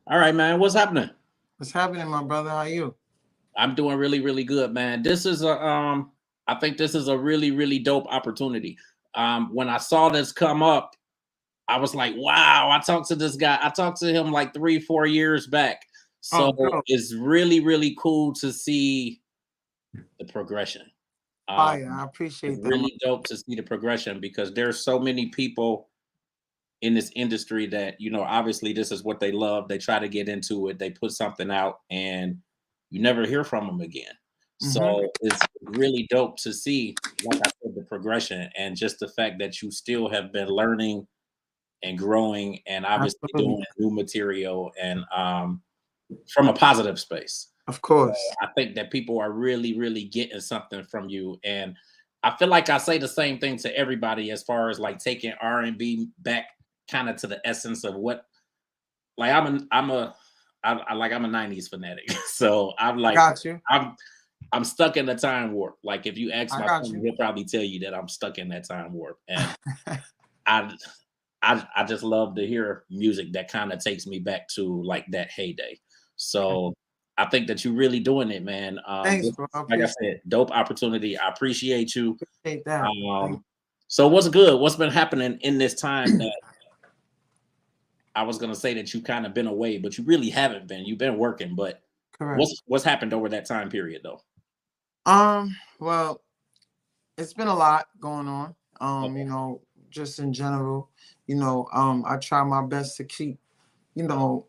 All right, man. What's happening? What's happening, my brother? How you? I'm doing really, really good, man. This is a I think this is a really, really dope opportunity. When I saw this come up, I was like, wow, I talked to this guy. I talked to him like 3, 4 years back. So Oh, dope. it's really, really cool to see the progression. Um, Fire. I it's appreciate that, really dope to see the progression because there's so many people in this industry that obviously this is what they love. They try to get into it, they put something out, and you never hear from them again. Mm-hmm. So it's really dope to see, like I said, the progression and just the fact that you still have been learning and growing and obviously Absolutely. doing new material and from a positive space. Of So course. I think that people are really, really getting something from you. And I feel like I say the same thing to everybody as far as like taking R&B back kind of to the essence of what, like I'm a 90s fanatic. So I'm I like got you. I'm I'm stuck in the time warp. Like if you ask I my got son, you. he'll probably tell you that I'm stuck in that time warp. And I I just love to hear music that kind of takes me back to like that heyday. So I think that you're really doing it, man. Thanks, This bro. I is, like I appreciate said, dope opportunity. I appreciate you. that. Thank Um, so what's good? What's been happening in this time that I was gonna say that you kind of been away, but you really haven't been. You've been working, but Correct. what's happened over that time period though? Well, it's been a lot going on. Okay, Just in general, I try my best to keep, you know,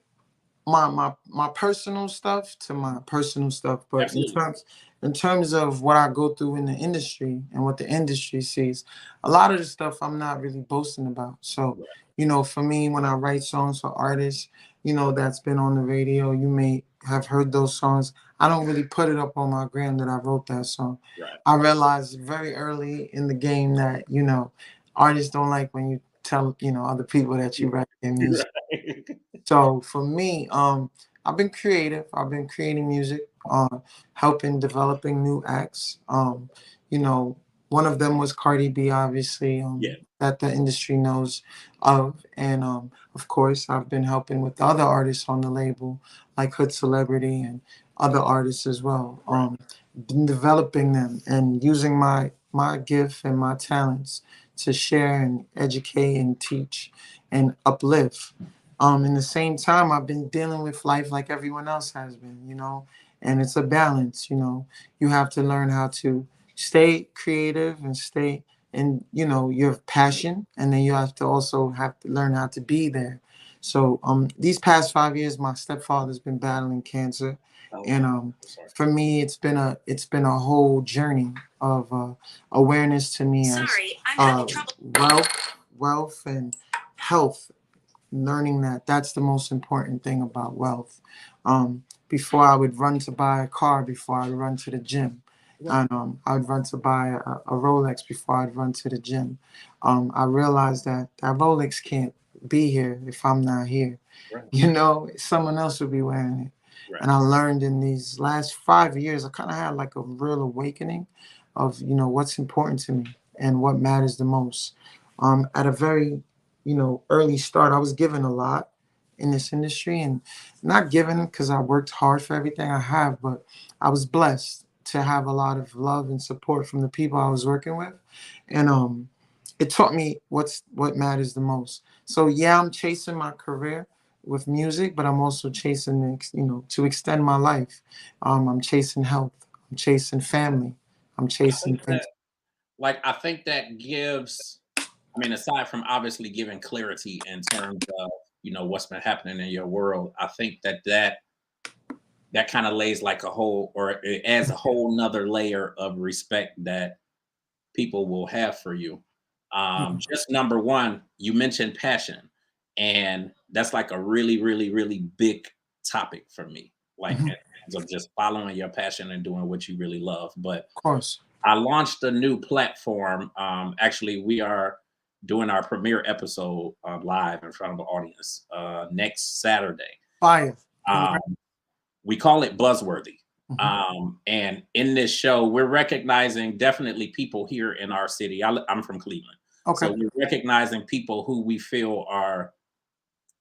my personal stuff to my personal stuff, but absolutely. in terms of what I go through in the industry and what the industry sees, a lot of the stuff I'm not really boasting about. So Right, for me, when I write songs for artists, that's been on the radio, you may have heard those songs. I don't really put it up on my gram that I wrote that song. right, I realized very early in the game that artists don't like when you tell other people that you write their music. right. So for me, I've been creative. I've been creating music, helping developing new acts. You know, one of them was Cardi B, obviously, Yeah, that the industry knows of, and of course, I've been helping with the other artists on the label, like Hood Celebrity and other artists as well. right, Been developing them and using my gift and my talents to share and educate and teach and uplift. In the same time, I've been dealing with life like everyone else has been, and it's a balance, You have to learn how to stay creative and stay in, your passion, and then you have to learn how to be there. So, these past 5 years, my stepfather's been battling cancer, and okay. I'm sorry. for me, it's been a whole journey of awareness to me as wealth, wealth and health, learning that that's the most important thing about wealth. Before I would run to buy a car, before I'd run to the gym, Right, and I would run to buy a Rolex before I'd run to the gym. I realized that that Rolex can't be here if I'm not here. right, Someone else would be wearing it. right. And I learned in these last 5 years, I kind of had like a real awakening of, what's important to me and what matters the most. At a very, early start, I was given a lot in this industry, and not given because I worked hard for everything I have, but I was blessed to have a lot of love and support from the people I was working with. And it taught me what matters the most. So yeah, I'm chasing my career with music, but I'm also chasing, to extend my life. I'm chasing health. I'm chasing family. I'm I chasing think things. that I think that gives, I mean, aside from obviously giving clarity in terms of what's been happening in your world, I think that kind of lays like a whole, or it adds a whole nother layer of respect that people will have for you. Just number one, you mentioned passion, and that's like a really, really, really big topic for me. Like in Mhm. terms of just following your passion and doing what you really love. But Of course. I launched a new platform. Actually, we are doing our premiere episode live in front of an audience next Saturday. Fire. Um, Congrats. we call it Buzzworthy. Mhm. And in this show, we're recognizing definitely people here in our city. I'm from Cleveland. So Okay. we're recognizing people who we feel are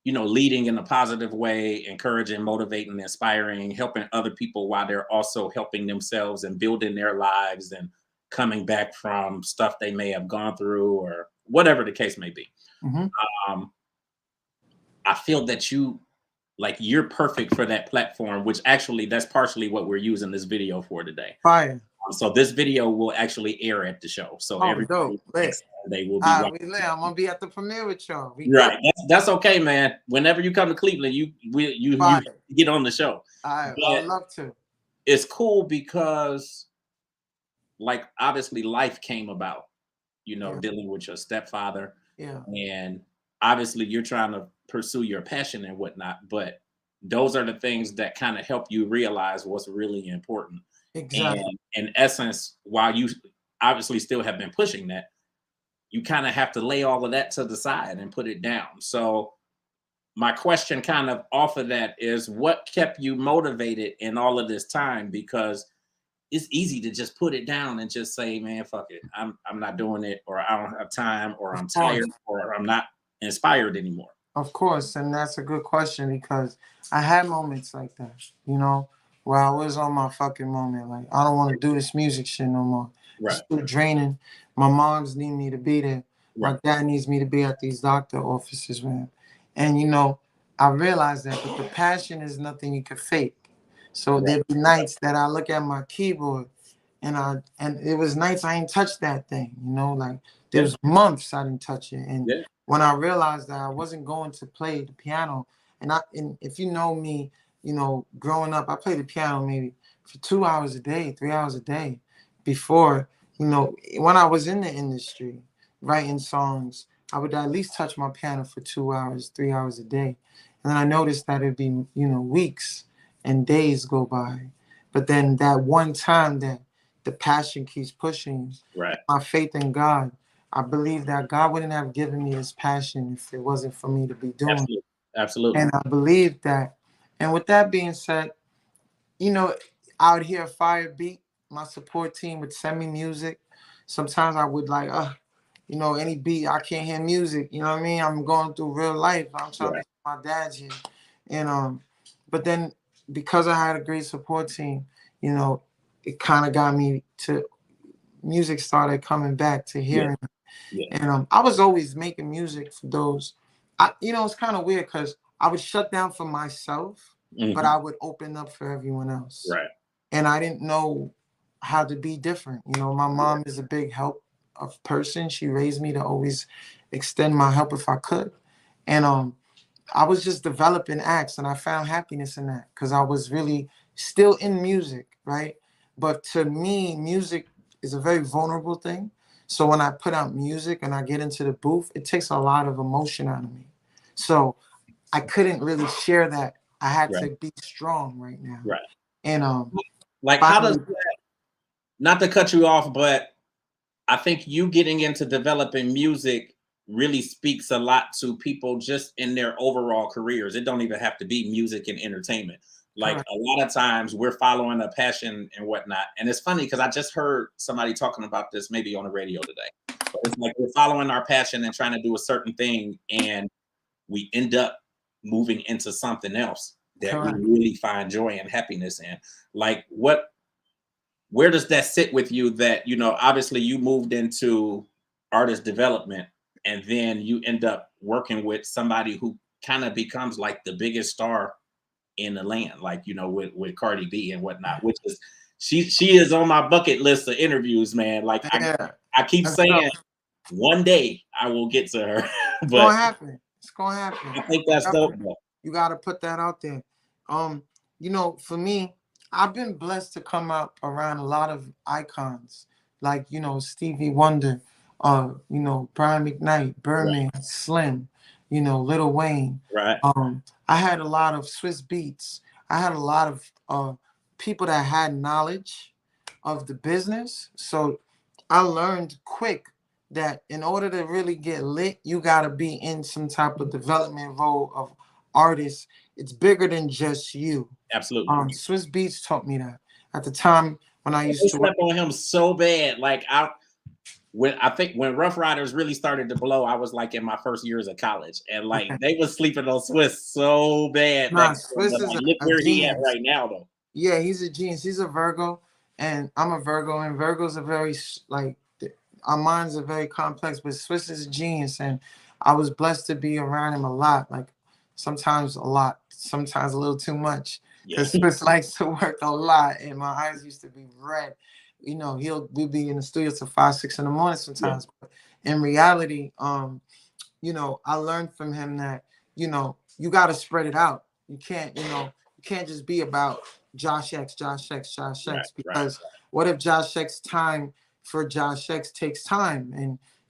leading in a positive way, encouraging, motivating, inspiring, helping other people while they're also helping themselves and building their lives and coming back from stuff they may have gone through or whatever the case may be. Hmm. Um, I feel that you're perfect for that platform, which actually that's partially what we're using this video for today. Fire. So this video will actually air at the show. So Oh, dope. everybody Lit. next Saturday will be watching. We lit. I'm gonna be at the premiere with y'all. We Right. good. That's okay, man. Whenever you come to Cleveland, you Fire. get on the show. I But would love to. it's cool because like obviously life came about, Yeah. dealing with your stepfather, Yeah. and obviously you're trying to pursue your passion and whatnot, but those are the things that kind of help you realize what's really important. Exactly. And in essence, while you obviously still have been pushing that, you kind of have to lay all of that to the side and put it down. So my question kind of off of that is what kept you motivated in all of this time? Because it's easy to just put it down and just say, man, fuck it. I'm not doing it, or I don't have time, or Of I'm course. tired, or I'm not inspired anymore. Of course, and that's a good question because I had moments like that, where I was on my fucking moment. Like, I don't want to do this music shit no more. It's Right. too draining. My moms need me to be there. My Right. dad needs me to be at these doctor offices, man. And I realized that, but the passion is nothing you can fake. So Right. there'd be nights that I look at my keyboard and it was nights I ain't touched that thing, like there Yeah. was months I didn't touch it. And Yeah. when I realized that I wasn't going to play the piano, and if you know me, growing up, I played the piano maybe for 2 hours a day, 3 hours a day before, when I was in the industry writing songs, I would at least touch my piano for 2 hours, 3 hours a day. And then I noticed that it'd be, weeks and days go by. But then that one time that the passion keeps pushing, Right. my faith in God, I believe that God wouldn't have given me this passion if it wasn't for me to be doing. Absolutely. Absolutely. And I believe that. And with that being said, I would hear a fire beat. My support team would send me music. Sometimes I would like, any beat, I can't hear music. You know what I mean? I'm going through real life. I'm trying to Right. be my dad's here. And but then because I had a great support team, it kind of got me to music started coming back to Yeah. hearing. Yeah. And I was always making music for those. It's kind of weird because I would shut down for myself, but I would open up for everyone else. Right. And I didn't know how to be different. My mom is a big help of person. She raised me to always extend my help if I could. And I was just developing acts, and I found happiness in that because I was really still in music, right? But to me, music is a very vulnerable thing. So when I put out music and I get into the booth, it takes a lot of emotion out of me. So I couldn't really share that. I had Right. to be strong right now. Right. And Like, how does finally, that, not to cut you off, but I think you getting into developing music really speaks a lot to people just in their overall careers. It don't even have to be music and entertainment. Like correct. a lot of times we're following a passion and whatnot. And it's funny because I just heard somebody talking about this maybe on the radio today. But it's like we're following our passion and trying to do a certain thing, and we end up moving into something else that we Correct. really find joy and happiness in. Like where does that sit with you that, obviously you moved into artist development and then you end up working with somebody who kind of becomes like the biggest star in the land, like, with Cardi B and whatnot, which is, she is on my bucket list of interviews, man. Like Yeah. I keep Let's go. saying one day I will get to her, It's but gonna happen. It's gonna happen. I think that's dope, Definitely. though. You gotta put that out there. Um, for me, I've been blessed to come up around a lot of icons, like Stevie Wonder, Brian McKnight, Right. Birdman, Slim, Lil Wayne. Right. I had a lot of Swiss Beats. I had a lot of people that had knowledge of the business. So I learned quick that in order to really get lit, you got to be in some type of development role of artist. It's bigger than just you. Absolutely. Swiss Beats taught me that at the time when I They used to work. slept on him so bad. Like when I think when Rough Riders really started to blow, I was like in my first years of college, and like Okay. they was sleeping on Swiss so bad back Nah, then. But Swiss is like, look a where he at genius. right now, though. Yeah, he's a genius. He's a Virgo, and I'm a Virgo, and Virgos are very our minds are very complex. But Swiss is a genius, and I was blessed to be around him a lot. Like sometimes a lot, sometimes a little too much, Yeah, because Swiss likes to work a lot, and my eyes used to be red. We'll be in the studio till 5, 6 in the morning yeah, sometimes. But in reality, I learned from him that, you got to spread it out. You can't just be about Josh X, Josh X, Josh right, X, right. because what if Josh X time for Josh X takes time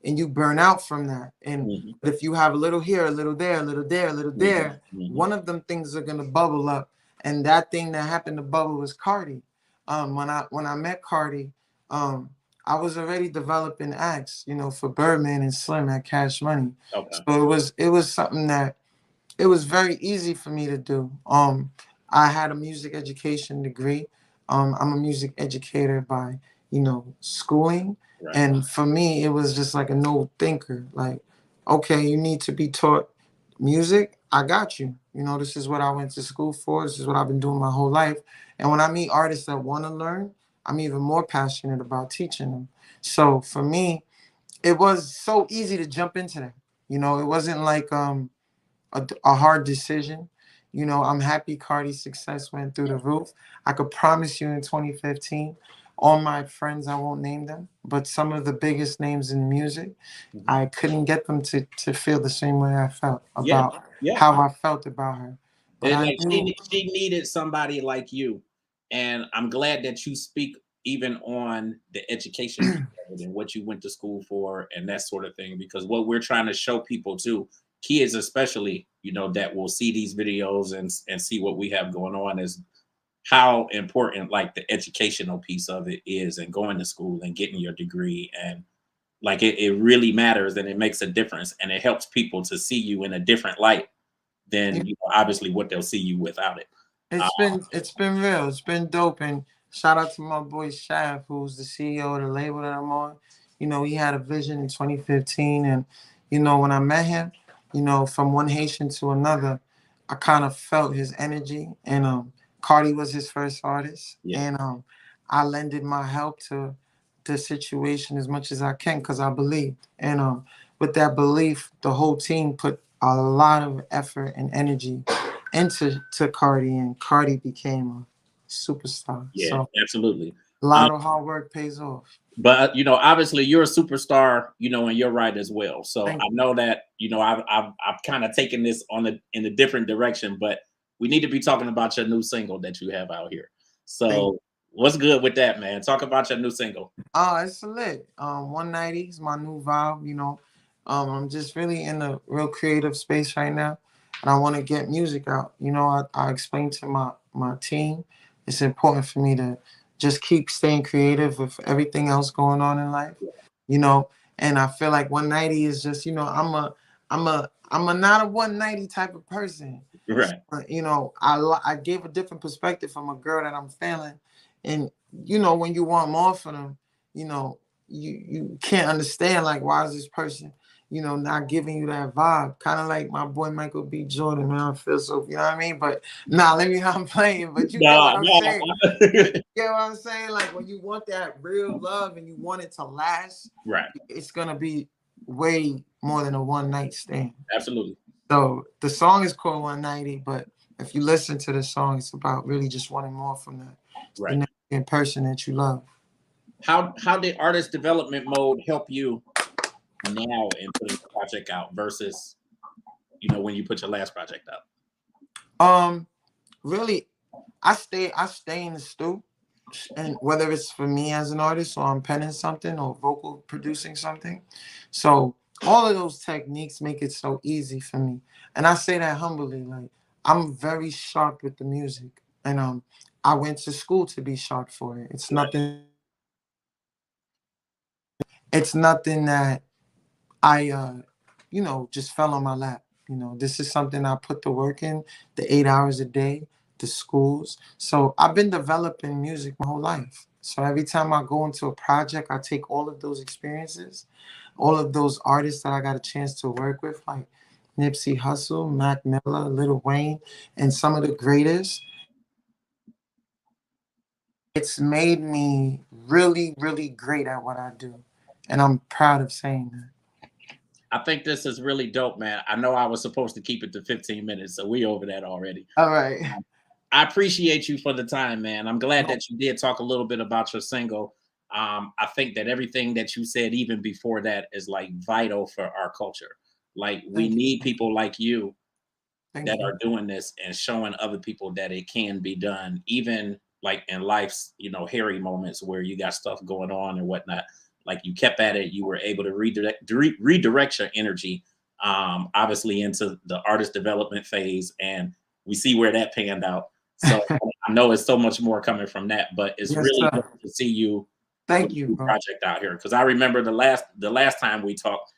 and you burn out from that. And Hmm. but if you have a little here, a little there, a little there, a little Hmm. there, Hmm. one of them things are gonna bubble up. And that thing that happened to bubble was Cardi. When I met Cardi, um, I was already developing acts, for Birdman and Slim at Cash Money. Okay. So it was something that it was very easy for me to do. I had a music education degree. I'm a music educator by, schooling. Right. And for me, it was just like a no thinker. Like, okay, you need to be taught music. I got you. This is what I went to school for. This is what I've been doing my whole life. And when I meet artists that want to learn, I'm even more passionate about teaching them. So for me, it was so easy to jump into that. It wasn't like a hard decision. I'm happy Cardi's success went through the roof. I could promise you in 2015, all my friends, I won't name them, but some of the biggest names in music, Mhm. I couldn't get them to feel the same way I felt Yeah, about yeah. how I felt about her. But And I like knew, she needed somebody like you, and I'm glad that you speak even on the education piece of it and what you went to school for and that sort of thing. Because what we're trying to show people too, kids especially, that will see these videos and see what we have going on is how important like the educational piece of it is, and going to school and getting your degree, and like it really matters, and it makes a difference, and it helps people to see you in a different light than obviously what they'll see you without it. Uh, it's been real. It's been dope. And shout out to my boy Shav, who's the CEO of the label that I'm on. He had a vision in 2015, and when I met him, from one Haitian to another, I kind of felt his energy. And Cardi was his first artist, yeah, and I lended my help to the situation as much as I can because I believed. And with that belief, the whole team put a lot of effort and energy into Cardi, and Cardi became a superstar. yeah, So absolutely. a Um, lot of hard work pays off. but obviously you're a superstar, in your right as well. So Thank I know that I've kind of taken this in a different direction, but we need to be talking about your new single that you have out here. thank So what's good with that, man? Talk about your new single. Oh, it's lit. 190 is my new vibe. I'm just really in a real creative space right now, and I want to get music out. I explained to my team, it's important for me to just keep staying creative with everything else going on in life. You know, and I feel like 190 is just, I'm a not a 190 type of person. Right. I gave a different perspective from a girl that I'm feeling, and when you want more from them, you know, you can't understand like why is this person, not giving you that vibe. Kind of like my boy Michael B. Jordan, man. I feel so, you know what I mean? But nah, let me not playing. But you get No, what I'm saying. no. Get what I'm saying? Like when you want that real love and you want it to last, Right. it's gonna be way more than a one night stand. Absolutely. So the song is called 190, but if you listen to the song, it's about really just wanting more from that Right. significant person that you love. How did artist development mode help you now in putting a project out versus when you put your last project out? Um, Really, I stay in the stew, and whether it's for me as an artist or I'm penning something or vocal producing something. So all of those techniques make it so easy for me. And I say that humbly, like I'm very sharp with the music. And I went to school to be sharp for it. It's nothing that I just fell on my lap. This is something I put the work in, the 8 hours a day, the schools. So I've been developing music my whole life. So every time I go into a project, I take all of those experiences, all of those artists that I got a chance to work with, like Nipsey Hussle, Mac Miller, Lil Wayne, and some of the greatest. It's made me really, really great at what I do. And I'm proud of saying that. I think this is really dope, man. I know I was supposed to keep it to 15 minutes, so we over that already. All right. I appreciate you for the time, man. I'm glad No, that you did talk a little bit about your single. I think that everything that you said, even before that, is like vital for our culture. Like we thank need you. people like you Thank that you. are doing this and showing other people that it can be done, even like in life's, hairy moments where you got stuff going on and whatnot. Like you kept at it, you were able to redirect your energy, obviously into the artist development phase, and we see where that panned out. So I know it's so much more coming from that, but it's Yes, really sir. good to see you put Thank a you, new bro. project out here, because I remember the last time we talked,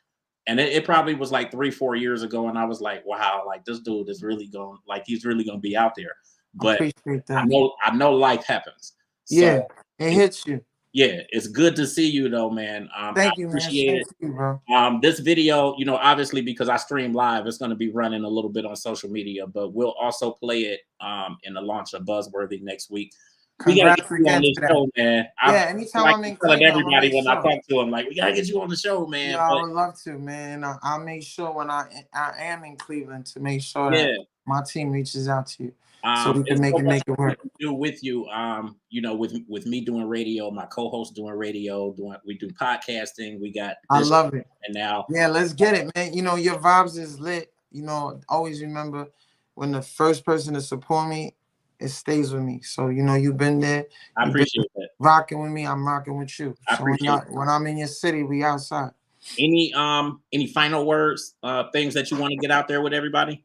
and it probably was like 3-4 years ago, and I was like, wow, like this dude is really going, like he's really going to be out there. I But appreciate I that. know I know life happens. So Yeah, it it, hits you. yeah, it's good to see you though, man. I Thank you, man. appreciate Same it. to you, bro. This video, obviously because I stream live, it's going to be running a little bit on social media, but we'll also play it in the launch of Buzzworthy next week. We got to get Congrats you on again this to that. show, man. I Yeah, anytime like I'm in telling Cleveland, I'm gonna everybody make when I sure. talk to them, like, we got to get you on the show, Yeah, man. I But would love to, man. I'll make sure when I am in Cleveland to make sure that yeah, my team reaches out to you so we can it's make so it much make it we work. can do with you. With me doing radio, my co-host doing radio, we do podcasting. We got I this, love it. and now Yeah, let's get it, man. Your vibes is lit. Always remember when the first person to support me, it stays with me. So you've been there, I you've been appreciate that. rocking with me, I'm rocking with you. I So when appreciate y'all when I'm in your city, we outside. any final words, things that you want to get out there with everybody?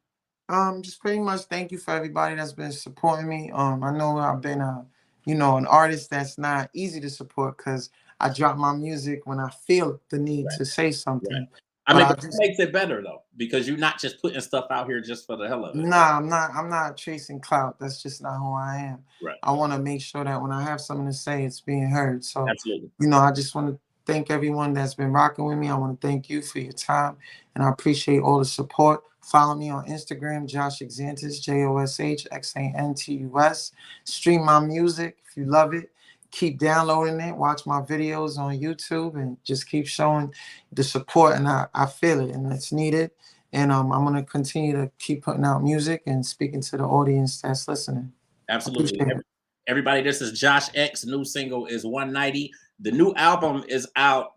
Just pretty much thank you for everybody that's been supporting me. I know I've been an artist that's not easy to support because I drop my music when I feel the need Right, to say right. something. I But mean, I but that just makes it better though, because you're not just putting stuff out here just for the hell of it. Nah, I'm not chasing clout. That's just not who I am. Right. I want to make sure that when I have something to say, it's being heard. So, Absolutely. I just want to thank everyone that's been rocking with me. I want to thank you for your time, and I appreciate all the support. Follow me on Instagram, Josh Exantus, JoshXantus. Stream my music if you love it. Keep downloading it. Watch my videos on YouTube, and just keep showing the support. And I feel it, and it's needed. And I'm gonna continue to keep putting out music and speaking to the audience that's listening. I Absolutely. appreciate it. Everybody, this is Josh X. New single is 190. The new album is out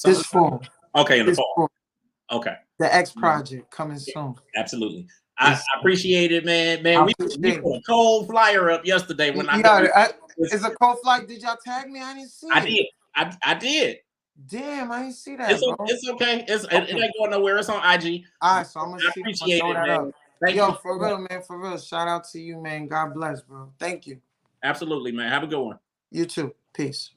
This summertime. fall, Okay, in the this fall. fall, Okay. the X project coming Yeah, soon. absolutely. I It's appreciate it, man. I Man, we appreciate put it. a cold flyer up yesterday when I Yeah, was, it's a cold flight. Did y'all tag me? I didn't see I it. did. I did. Damn, I didn't see that, bro. It's okay. It Okay. ain't going nowhere. It's on IG. All right, so I'm gonna I see if I appreciate throw it, that man. up. Thank you Yo, so for much. real, man, for real. Shout out to you, man. God bless, bro. Thank you. Absolutely, man. Have a good one. You too. Peace.